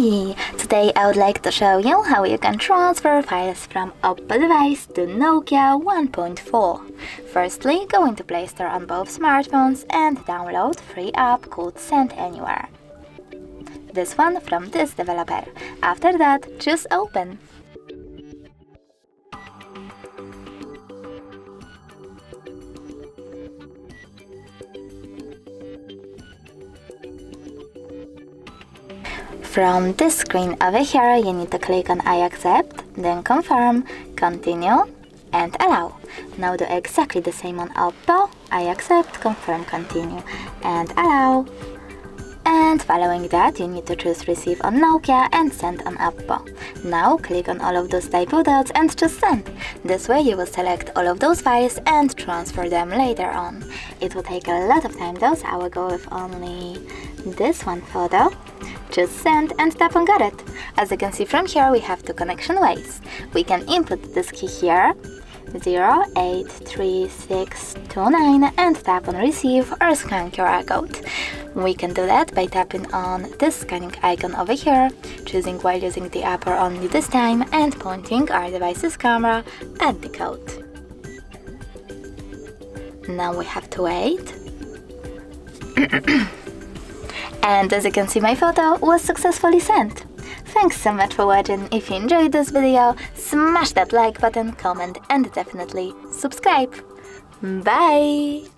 Hi! Today I would like to show you how you can transfer files from Oppo device to Nokia 1.4. Firstly, go into Play Store on both smartphones and download free app called Send Anywhere. This one from this developer. After that, choose Open. From this screen over here, you need to click on I accept, then confirm, continue, and allow. Now do exactly the same on Oppo. I accept, confirm, continue, and allow. And following that, you need to choose receive on Nokia and send on Oppo. Now click on all of those typo dots and choose send. This way you will select all of those files and transfer them later on. It will take a lot of time though, so I will go with only this one photo. Choose send and tap on got it. As you can see from here, we have two connection ways. We can input this key here, 083629, and tap on receive or scan QR code. We can do that by tapping on this scanning icon over here, choosing while using the app or only this time, and pointing our device's camera at the code. Now we have to wait. And as you can see, my photo was successfully sent. Thanks so much for watching. If you enjoyed this video, smash that like button, comment, and definitely subscribe. Bye!